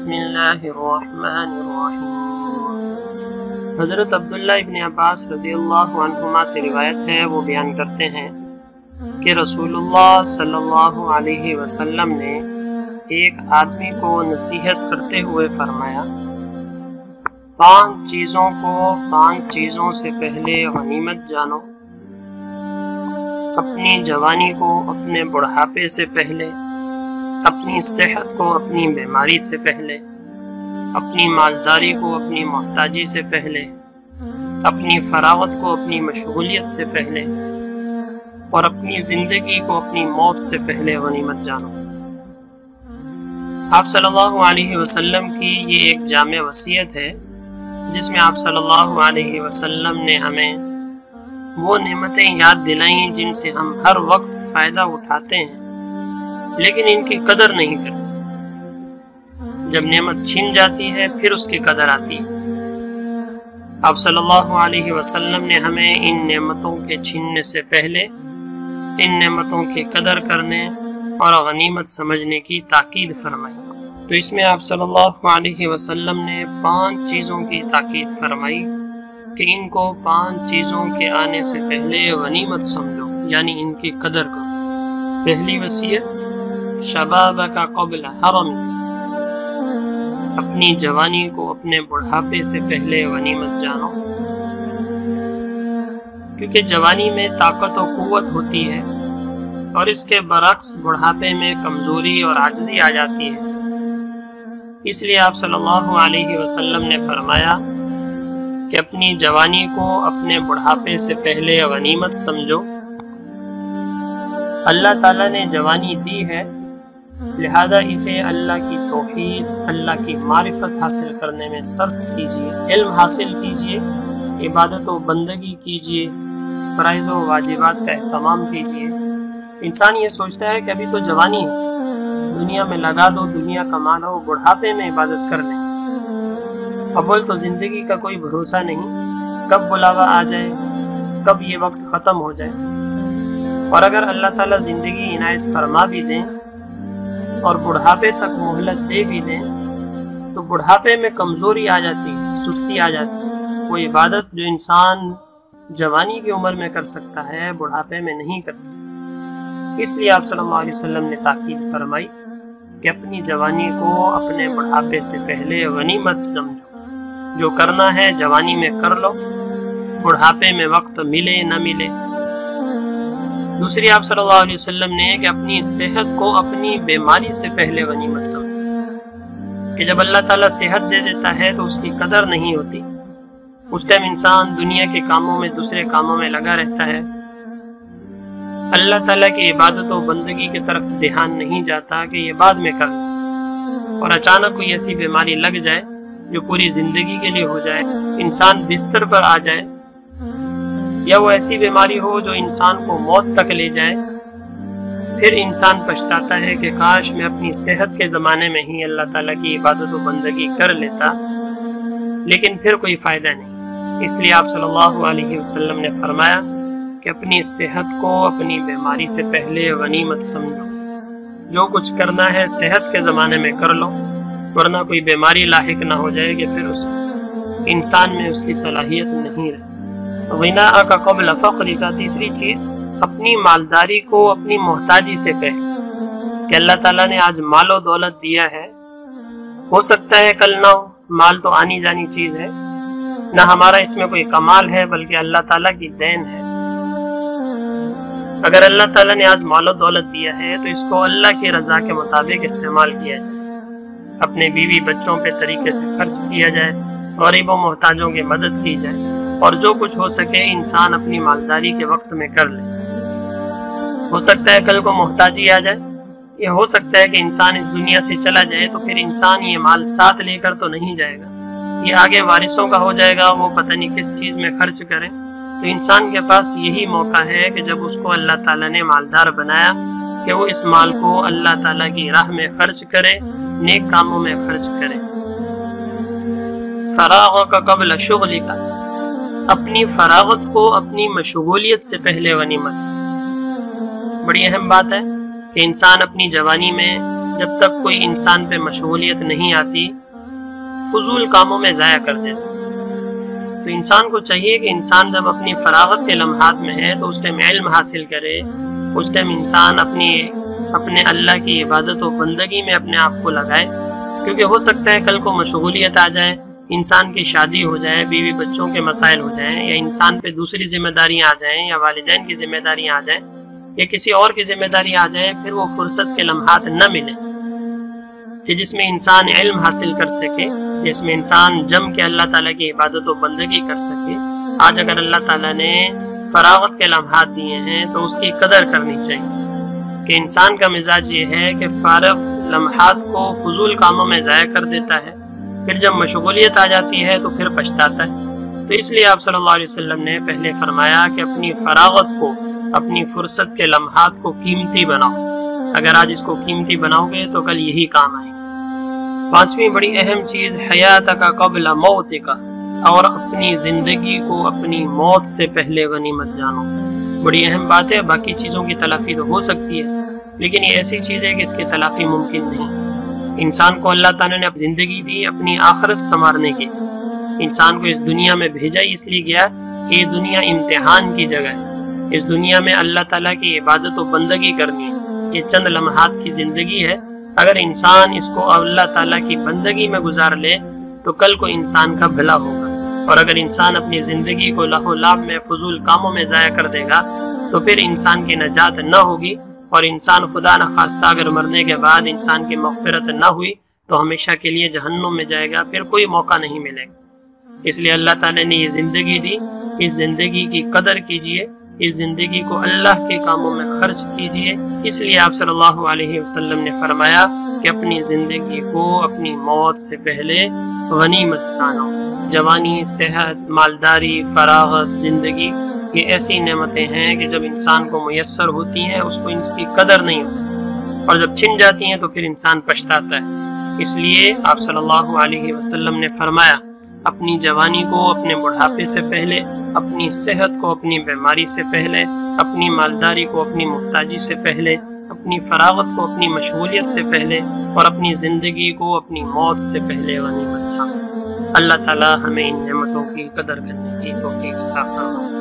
बिस्मिल्लाहिर्रहमानिर्रहीम। हज़रत अब्दुल्लाह इब्न अब्बास रज़ी अल्लाहु अन्हुमा से रिवायत है, वो बयान करते हैं कि रसूलुल्लाह सल्लल्लाहु अलैहि वसल्लम ने एक आदमी को नसीहत करते हुए फरमाया, 5 चीज़ों से पहले गनीमत जानो। अपनी जवानी को अपने बुढ़ापे से पहले, अपनी सेहत को अपनी बीमारी से पहले, अपनी मालदारी को अपनी मोहताजी से पहले, अपनी फरागत को अपनी मशगूलियत से पहले और अपनी ज़िंदगी को अपनी मौत से पहले गनीमत जानो। आप सल्लल्लाहु अलैहि वसल्लम की ये एक जामे वसीयत है जिसमें आप सल्लल्लाहु अलैहि वसल्लम ने हमें वो नेमतें याद दिलाई जिनसे हम हर वक्त फ़ायदा उठाते हैं लेकिन इनकी कदर नहीं करते। जब नेमत छिन जाती है फिर उसकी कदर आती है। आप सल्लल्लाहु अलैहि वसल्लम ने हमें इन नेमतों के छीनने से पहले इन नेमतों की कदर करने और गनीमत समझने की ताकीद फरमाई। तो इसमें आप सल्लल्लाहु अलैहि वसल्लम ने 5 चीज़ों की ताकीद फरमाई कि इनको 5 चीज़ों के आने से पहले गनीमत समझो, यानी इनकी कदर करो। पहली वसीयत, शबाबका क़ब्ल हरमिका, अपनी जवानी को अपने बुढ़ापे से पहले गनीमत जानो, क्योंकि जवानी में ताकत और कुव्वत होती है और इसके बरक्स बुढ़ापे में कमज़ोरी और आजिज़ी आ जाती है। इसलिए आप सल्लल्लाहु अलैहि वसल्लम ने फरमाया कि अपनी जवानी को अपने बुढ़ापे से पहले गनीमत समझो। अल्लाह ताला ने जवानी दी है, लिहाजा इसे अल्लाह की तौहीद, अल्लाह की मारिफत हासिल करने में सर्फ कीजिए, इल्म हासिल कीजिए, इबादत व बंदगी कीजिए, फ़राइज़ व वाजिबात का एहतमाम कीजिए। इंसान ये सोचता है कि अभी तो जवानी है, दुनिया में लगा दो, दुनिया कमा लो, बुढ़ापे में इबादत कर ले। अव्वल तो ज़िंदगी का कोई भरोसा नहीं, कब बुलावा आ जाए, कब ये वक्त ख़त्म हो जाए। और अगर अल्लाह ताला ज़िंदगी इनायत फरमा भी दें और बुढ़ापे तक मोहलत दे भी दें तो बुढ़ापे में कमज़ोरी आ जाती है, सुस्ती आ जाती है। वो इबादत जो इंसान जवानी की उम्र में कर सकता है बुढ़ापे में नहीं कर सकता। इसलिए आप सल्लल्लाहु अलैहि वसल्लम ने ताकीद फरमाई कि अपनी जवानी को अपने बुढ़ापे से पहले गनीमत समझो। जो करना है जवानी में कर लो, बुढ़ापे में वक्त मिले न मिले। दूसरी आप सल्लल्लाहु अलैहि वसल्लम ने कि अपनी सेहत को अपनी बीमारी से पहले गनीमत समझो, कि जब अल्लाह ताला सेहत दे देता है तो उसकी कदर नहीं होती। उस टाइम इंसान दुनिया के कामों में, दूसरे कामों में लगा रहता है, अल्लाह ताला की इबादत और बंदगी की तरफ ध्यान नहीं जाता कि ये बाद में कर ले। और अचानक कोई ऐसी बीमारी लग जाए जो पूरी जिंदगी के लिए हो जाए, इंसान बिस्तर पर आ जाए, या वो ऐसी बीमारी हो जो इंसान को मौत तक ले जाए, फिर इंसान पछताता है कि काश मैं अपनी सेहत के ज़माने में ही अल्लाह ताला की इबादत और बंदगी कर लेता, लेकिन फिर कोई फ़ायदा नहीं। इसलिए आप सल्लल्लाहु अलैहि वसल्लम ने फरमाया कि अपनी सेहत को अपनी बीमारी से पहले गनीमत समझो। जो कुछ करना है सेहत के ज़माने में कर लो, वरना कोई बीमारी लाहिक ना हो जाए कि फिर उस इंसान में उसकी सलाहियत नहीं रहे। ग़िना का क़ब्ल फ़क़्र का तीसरी चीज़, अपनी मालदारी को अपनी मोहताजी से पहले, कि अल्लाह ताला ने आज मालो दौलत दिया है, हो सकता है कल ना हो। माल तो आनी जानी चीज़ है, ना हमारा इसमें कोई कमाल है बल्कि अल्लाह ताला की देन है। अगर अल्लाह ताला ने आज मालो दौलत दिया है तो इसको अल्लाह की रज़ा के मुताबिक इस्तेमाल किया जाए, अपने बीवी बच्चों पे तरीके से खर्च किया जाए, गरीबों मोहताजों की मदद की जाए, और जो कुछ हो सके इंसान अपनी मालदारी के वक्त में कर ले। हो सकता है कल को मोहताजी आ जाए, ये हो सकता है कि इंसान इस दुनिया से चला जाए, तो फिर इंसान ये माल साथ लेकर तो नहीं जाएगा, ये आगे वारिसों का हो जाएगा, वो पता नहीं किस चीज़ में खर्च करें। तो इंसान के पास यही मौका है कि जब उसको अल्लाह ताला ने मालदार बनाया कि वो इस माल को अल्लाह ताला की राह में खर्च करे, नेक कामों में खर्च करे। फराग़ का क़ब्ल शुग़्ल का, अपनी फरागत को अपनी मशगूलियत से पहले गनीमत। बड़ी अहम बात है कि इंसान अपनी जवानी में جب تک کوئی انسان پہ مشغولیت نہیں آتی فضول کاموں میں ضائع کر دیتا۔ تو انسان کو چاہیے کہ انسان جب اپنی فراغت کے لمحات میں ہے تو اس ٹائم علم حاصل کرے، اس ٹائم انسان اپنے اللہ کی عبادت و بندگی میں اپنے آپ کو لگائے، کیونکہ ہو سکتا ہے کل کو مشغولیت آ جائے، انسان کی شادی ہو جائے، بیوی بچوں کے مسائل ہو جائیں، یا انسان پہ دوسری ذمہ داریاں آ جائیں، یا والدین کی ذمہ داریاں آ جائیں، یا کسی اور کی ذمہ داری آ جائیں، پھر وہ فرصت کے لمحات نہ ملیں کہ جس میں انسان علم حاصل کر سکے، جس میں انسان جم کے اللہ تعالیٰ کی عبادت و بندگی کر سکے۔ آج اگر اللہ تعالیٰ نے فراغت کے لمحات دیے ہیں تو اس کی قدر کرنی چاہیے، کہ انسان کا مزاج یہ ہے کہ فارغ لمحات کو فضول کاموں میں ضائع کر دیتا ہے، پھر جب مشغولیت آ جاتی ہے تو پھر پچھتاتا ہے۔ تو اس لیے آپ صلی اللہ علیہ وسلم نے پہلے فرمایا کہ اپنی فراغت کو، اپنی فرصت کے لمحات کو قیمتی بناؤ۔ اگر آج اس کو قیمتی بناؤ گے تو کل یہی کام آئے۔ پانچویں بڑی اہم چیز، حیاتک قبل موتک، اور اپنی زندگی کو اپنی موت سے پہلے غنیمت جانو۔ بڑی اہم بات ہے، باقی چیزوں کی تلافی تو ہو سکتی ہے لیکن یہ ایسی چیز ہے کہ اس کی تلافی ممکن نہیں۔ انسان کو اللہ تعالیٰ نے زندگی دی اپنی آخرت سنوارنے کے لیے۔ انسان کو اس دنیا میں بھیجا اس لیے گیا کہ یہ دنیا امتحان کی جگہ ہے، اس دنیا میں اللہ تعالیٰ کی عبادت و بندگی کرنی ہے۔ یہ چند لمحات کی زندگی ہے، اگر انسان اس کو اللہ تعالیٰ کی بندگی میں گزار لے تو کل کو انسان کا بھلا ہوگا، اور اگر انسان اپنی زندگی کو لہو و لعب میں فضول کاموں میں ضائع کر دے گا تو پھر انسان کی نجات نہ ہوگی، اور انسان خدا نخواستہ اگر مرنے کے بعد انسان کی مغفرت نہ ہوئی تو ہمیشہ کے لیے جہنم میں جائے گا، پھر کوئی موقع نہیں ملے گا۔ اس لیے اللہ تعالیٰ نے یہ زندگی دی، اس زندگی کی قدر کیجئے، اس زندگی کو اللہ کے کاموں میں خرچ کیجئے۔ اس لیے آپ صلی اللہ علیہ وسلم نے فرمایا کہ اپنی زندگی کو اپنی موت سے پہلے غنیمت جانو۔ جوانی، صحت، مالداری، فراغت، زندگی، یہ ایسی نعمتیں ہیں کہ جب انسان کو میسر ہوتی ہیں اس کو اس کی قدر نہیں ہوتی، اور جب چھن جاتی ہیں تو پھر انسان پچھتاتا ہے۔ اس لیے آپ صلی اللہ علیہ وسلم نے فرمایا اپنی جوانی کو اپنے بڑھاپے سے پہلے، اپنی صحت کو اپنی بیماری سے پہلے، اپنی مالداری کو اپنی محتاجی سے پہلے، اپنی فراغت کو اپنی مشغولیت سے پہلے، اور اپنی زندگی کو اپنی موت سے پہلے غنیمت جانو۔ اللہ تعالی ہمیں ان نعمتوں کی قدر کرنے کی توفیق عطا فرمائے۔